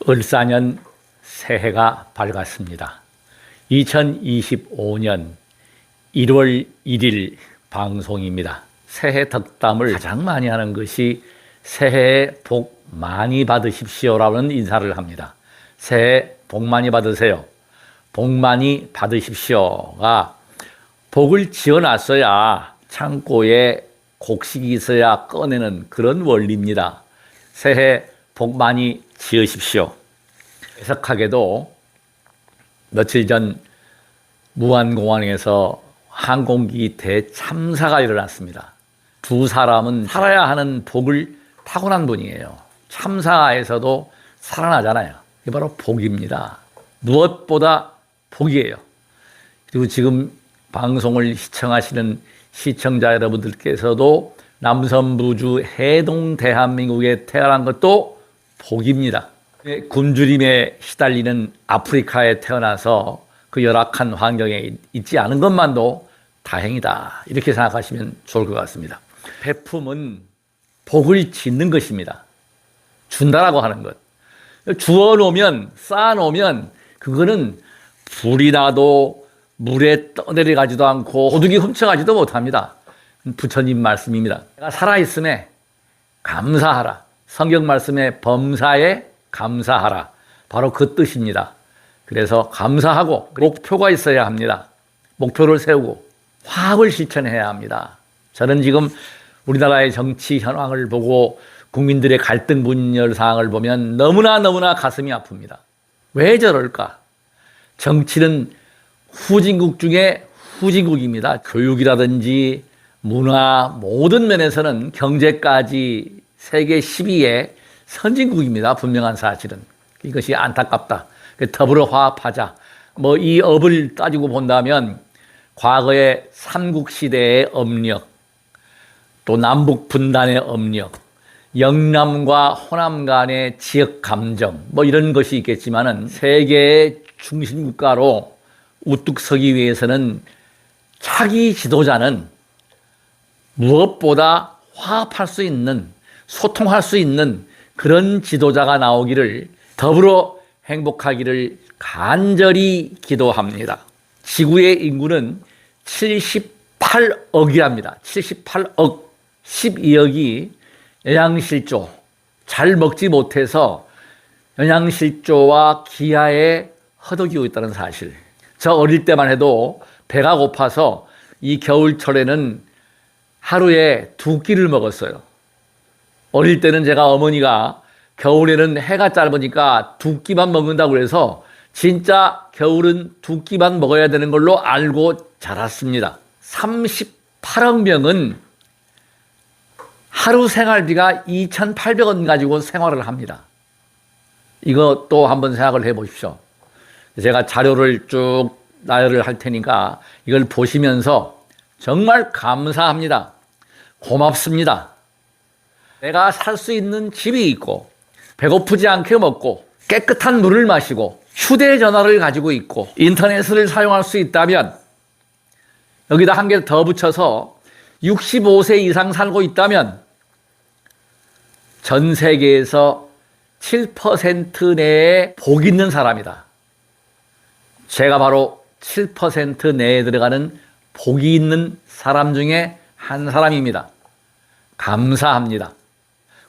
을사년 새해가 밝았습니다. 2025년 1월 1일 방송입니다. 새해 덕담을 가장 많이 하는 것이 새해 복 많이 받으십시오라는 인사를 합니다. 새해 복 많이 받으세요. 복 많이 받으십시오가 복을 지어놨어야 창고에 곡식이 있어야 꺼내는 그런 원리입니다. 새해 복 많이 지으십시오. 애석하게도 며칠 전 무안공항에서 항공기 대참사가 일어났습니다. 두 사람은 살아야 하는 복을 타고난 분이에요. 참사에서도 살아나잖아요. 이게 바로 복입니다. 무엇보다 복이에요. 그리고 지금 방송을 시청하시는 시청자 여러분들께서도 남선부주 해동 대한민국에 태어난 것도 복입니다. 굶주림에 시달리는 아프리카에 태어나서 그 열악한 환경에 있지 않은 것만도 다행이다. 이렇게 생각하시면 좋을 것 같습니다. 베품은 복을 짓는 것입니다. 준다라고 하는 것. 주워 놓으면, 쌓아 놓으면 그거는 불이 나도 물에 떠내려가지도 않고 도둑이 훔쳐가지도 못합니다. 부처님 말씀입니다. 내가 살아있음에 감사하라. 성경 말씀에 범사에 감사하라. 바로 그 뜻입니다. 그래서 감사하고 목표가 있어야 합니다. 목표를 세우고 화합을 실천해야 합니다. 저는 지금 우리나라의 정치 현황을 보고 국민들의 갈등 분열 사항을 보면 너무나 가슴이 아픕니다. 왜 저럴까? 정치는 후진국 중에 후진국입니다. 교육이라든지 문화 모든 면에서는 경제까지 세계 10위의 선진국입니다. 분명한 사실은. 이것이 안타깝다. 더불어 화합하자. 이 업을 따지고 본다면 과거의 삼국시대의 업력, 또 남북 분단의 업력, 영남과 호남 간의 지역 감정, 이런 것이 있겠지만은 세계의 중심국가로 우뚝 서기 위해서는 차기 지도자는 무엇보다 화합할 수 있는, 소통할 수 있는 그런 지도자가 나오기를, 더불어 행복하기를 간절히 기도합니다. 지구의 인구는 78억이랍니다. 78억. 12억이 영양실조, 잘 먹지 못해서 영양실조와 기아에 허덕이고 있다는 사실. 저 어릴 때만 해도 배가 고파서 이 겨울철에는 하루에 2끼를 먹었어요. 어릴 때는 제가 어머니가 겨울에는 해가 짧으니까 2끼만 먹는다고 해서 진짜 겨울은 2끼만 먹어야 되는 걸로 알고 자랐습니다. 38억 명은 하루 생활비가 2,800원 가지고 생활을 합니다. 이것도 한번 생각을 해보십시오. 제가 자료를 쭉 나열을 할 테니까 이걸 보시면서 정말 감사합니다. 고맙습니다. 내가 살 수 있는 집이 있고, 배고프지 않게 먹고, 깨끗한 물을 마시고, 휴대전화를 가지고 있고, 인터넷을 사용할 수 있다면, 여기다 한 개 더 붙여서 65세 이상 살고 있다면 전 세계에서 7% 내에 복 있는 사람이다. 제가 바로 7% 내에 들어가는 복이 있는 사람 중에 한 사람입니다. 감사합니다.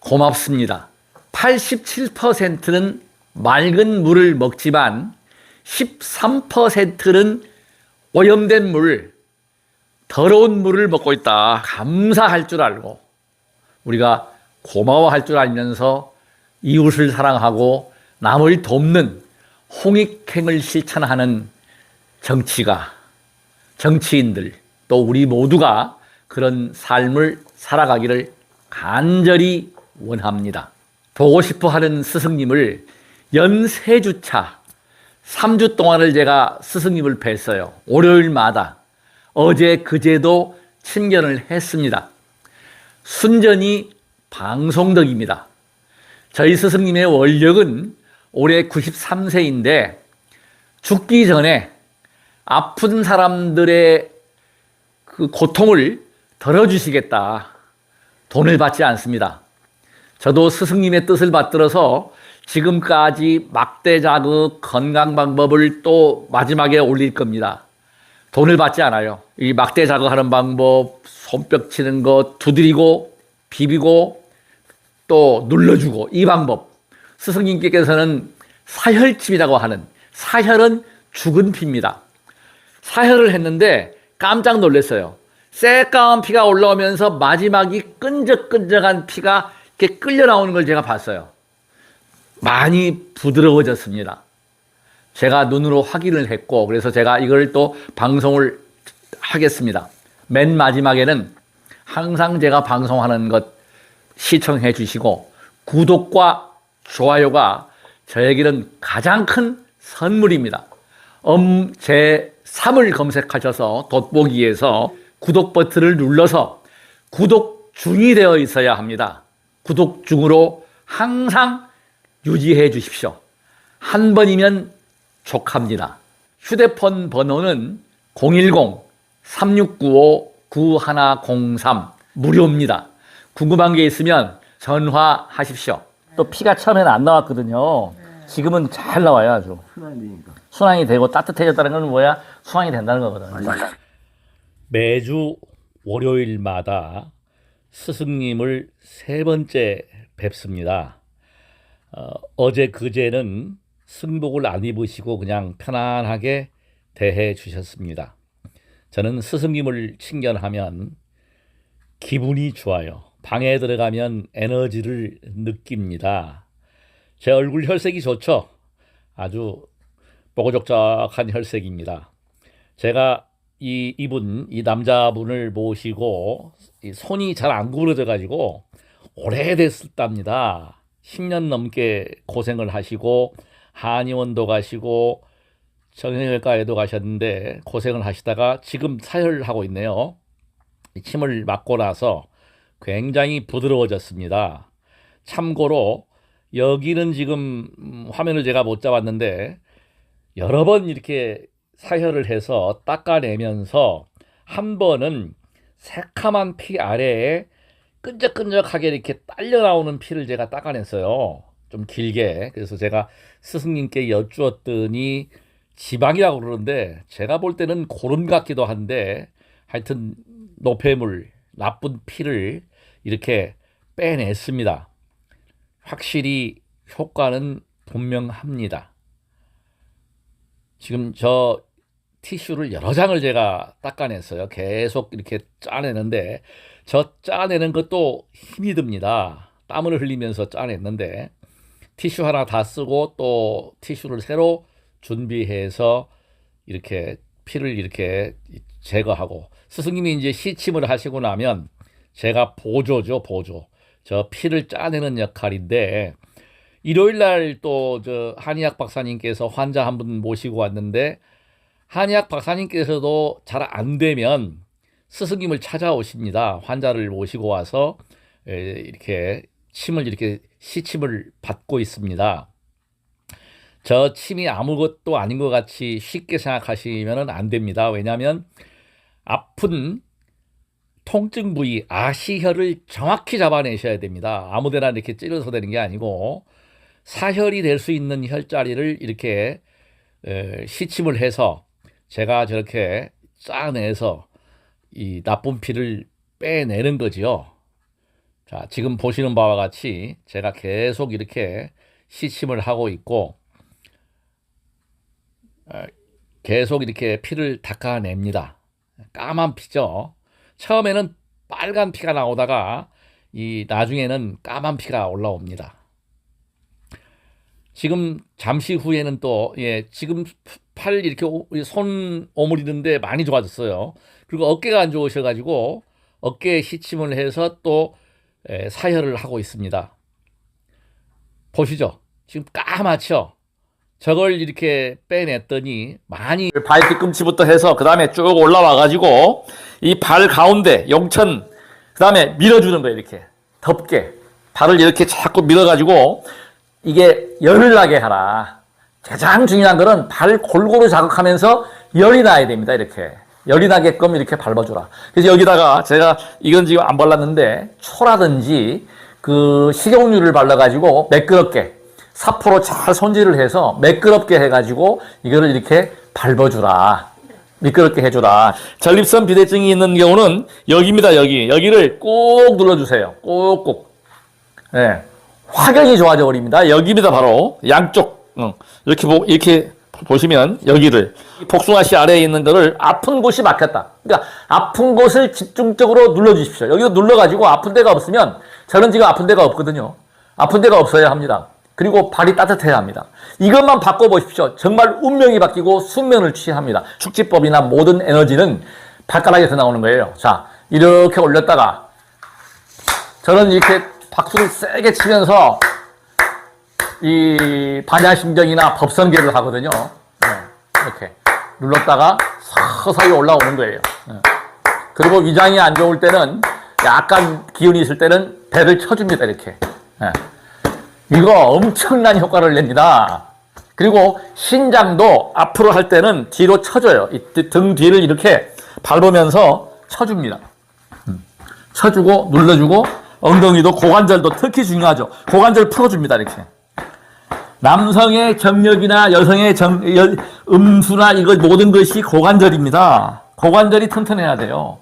고맙습니다. 87%는 맑은 물을 먹지만 13%는 오염된 물, 더러운 물을 먹고 있다. 감사할 줄 알고 우리가 고마워할 줄 알면서 이웃을 사랑하고 남을 돕는 홍익행을 실천하는 정치인들, 또 우리 모두가 그런 삶을 살아가기를 간절히 원합니다. 보고 싶어 하는 스승님을 연 3주차 3주 동안을 제가 스승님을 뵀어요. 월요일마다. 어제 그제도 친견을 했습니다. 순전히 방송덕입니다. 저희 스승님의 원력은 올해 93세인데 죽기 전에 아픈 사람들의 그 고통을 덜어주시겠다. 돈을 받지 않습니다. 저도 스승님의 뜻을 받들어서 지금까지 막대 자극 건강 방법을 또 마지막에 올릴 겁니다. 돈을 받지 않아요. 이 막대 자극하는 방법, 손뼉 치는 거, 두드리고 비비고 또 눌러주고, 이 방법. 스승님께서는 사혈침이라고 하는, 사혈은 죽은 피입니다. 사혈을 했는데 깜짝 놀랐어요. 새까만 피가 올라오면서 마지막이 끈적끈적한 피가 이렇게 끌려 나오는 걸 제가 봤어요. 많이 부드러워졌습니다. 제가 눈으로 확인을 했고, 그래서 제가 이걸 또 방송을 하겠습니다. 맨 마지막에는 항상 제가 방송하는 것 시청해 주시고 구독과 좋아요가 저에게는 가장 큰 선물입니다. 제3을 검색하셔서 돋보기에서 구독 버튼을 눌러서 구독 중이 되어 있어야 합니다. 구독 중으로 항상 유지해 주십시오. 한 번이면 족합니다. 휴대폰 번호는 010-3695-9103 무료입니다. 궁금한 게 있으면 전화하십시오. 또 피가 처음에는 안 나왔거든요. 지금은 잘 나와요, 아주. 순환이 되고 따뜻해졌다는 건 뭐야? 순환이 된다는 거거든. 매주 월요일마다 스승님을 3번째 뵙습니다. 어제 그제는 승복을 안 입으시고 그냥 편안하게 대해 주셨습니다. 저는 스승님을 친견하면 기분이 좋아요. 방에 들어가면 에너지를 느낍니다. 제 얼굴 혈색이 좋죠? 아주 뽀글적적한 혈색입니다. 제가 이 남자분을 모시고 손이 잘 안 구부러져 가지고 오래됐답니다. 10년 넘게 고생을 하시고 한의원도 가시고 정형외과에도 가셨는데 고생을 하시다가 지금 사혈을 하고 있네요. 침을 맞고 나서 굉장히 부드러워졌습니다. 참고로 여기는 지금 화면을 제가 못 잡았는데 여러 번 이렇게 사혈을 해서 닦아내면서 한 번은 새카만 피 아래에 끈적끈적하게 이렇게 딸려 나오는 피를 제가 닦아냈어요. 좀 길게. 그래서 제가 스승님께 여쭈었더니 지방이라고 그러는데 제가 볼 때는 고름 같기도 한데 하여튼 노폐물, 나쁜 피를 이렇게 빼냈습니다. 확실히 효과는 분명합니다. 지금 저 티슈를 여러 장을 제가 닦아냈어요. 계속 이렇게 짜내는데 저 짜내는 것도 힘이 듭니다. 땀을 흘리면서 짜냈는데 티슈 하나 다 쓰고 또 티슈를 새로 준비해서 이렇게 피를 이렇게 제거하고 스승님이 이제 시침을 하시고 나면 제가 보조죠, 보조. 저 피를 짜내는 역할인데 일요일 날 또 저 한의학 박사님께서 환자 한 분 모시고 왔는데 한의학 박사님께서도 잘 안 되면 스승님을 찾아오십니다. 환자를 모시고 와서 이렇게 침을 이렇게 시침을 받고 있습니다. 저 침이 아무것도 아닌 것 같이 쉽게 생각하시면 안 됩니다. 왜냐하면 아픈 통증 부위 아시혈을 정확히 잡아내셔야 됩니다. 아무데나 이렇게 찔러서 되는 게 아니고 사혈이 될 수 있는 혈자리를 이렇게 시침을 해서 제가 저렇게 짜내서 이 나쁜 피를 빼내는 거지요. 자, 지금 보시는 바와 같이 제가 계속 이렇게 시침을 하고 있고 계속 이렇게 피를 닦아냅니다. 까만 피죠. 처음에는 빨간 피가 나오다가 나중에는 까만 피가 올라옵니다. 지금 잠시 후에는 또 지금 팔 이렇게 손 오므리는데 많이 좋아졌어요. 그리고 어깨가 안 좋으셔가지고 어깨에 시침을 해서 또 사혈을 하고 있습니다. 보시죠. 지금 까맣죠. 저걸 이렇게 빼냈더니 많이 발 뒤꿈치부터 해서 그 다음에 쭉 올라와가지고 이 발 가운데 용천 그 다음에 밀어주는 거예요. 이렇게 덥게 발을 이렇게 자꾸 밀어가지고 이게 열을 나게 하라. 가장 중요한 거는 발 골고루 자극하면서 열이 나야 됩니다. 이렇게 열이 나게끔 이렇게 밟아주라. 그래서 여기다가 제가 이건 지금 안 발랐는데 초라든지 그 식용유를 발라가지고 매끄럽게 사포로 잘 손질을 해서 매끄럽게 해가지고 이거를 이렇게 밟아주라. 미끄럽게 해주라. 전립선 비대증이 있는 경우는 여기입니다. 여기를 꼭 눌러주세요. 꼭꼭. 네. 확연히 좋아져 버립니다. 여기입니다. 바로 양쪽. 이렇게 보시면 여기를 복숭아씨 아래에 있는 거를 아픈 곳이 막혔다. 그러니까 아픈 곳을 집중적으로 눌러주십시오. 여기서 눌러가지고 아픈 데가 없으면 저는 지금 아픈 데가 없거든요. 아픈 데가 없어야 합니다. 그리고 발이 따뜻해야 합니다. 이것만 바꿔보십시오. 정말 운명이 바뀌고 숙면을 취합니다. 축지법이나 모든 에너지는 발가락에서 나오는 거예요. 자, 이렇게 올렸다가 저는 이렇게 박수를 세게 치면서 이 반야심경이나 법선계를 하거든요. 이렇게 눌렀다가 서서히 올라오는 거예요. 그리고 위장이 안 좋을 때는 약간 기운이 있을 때는 배를 쳐줍니다. 이렇게. 이거 엄청난 효과를 냅니다. 그리고 신장도 앞으로 할 때는 뒤로 쳐줘요. 이 등 뒤를 이렇게 밟으면서 쳐줍니다. 쳐주고 눌러주고 엉덩이도 고관절도 특히 중요하죠. 고관절 풀어줍니다. 이렇게. 남성의 정력이나 여성의 음수나 이거 모든 것이 고관절입니다. 고관절이 튼튼해야 돼요.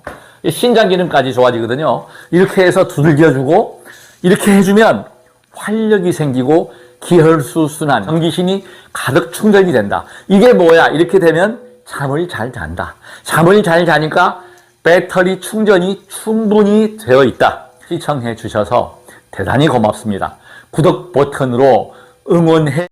신장 기능까지 좋아지거든요. 이렇게 해서 두들겨주고 이렇게 해주면 활력이 생기고 기혈수 순환, 전기신이 가득 충전이 된다. 이게 뭐야? 이렇게 되면 잠을 잘 잔다. 잠을 잘 자니까 배터리 충전이 충분히 되어 있다. 시청해 주셔서 대단히 고맙습니다. 구독 버튼으로 응원해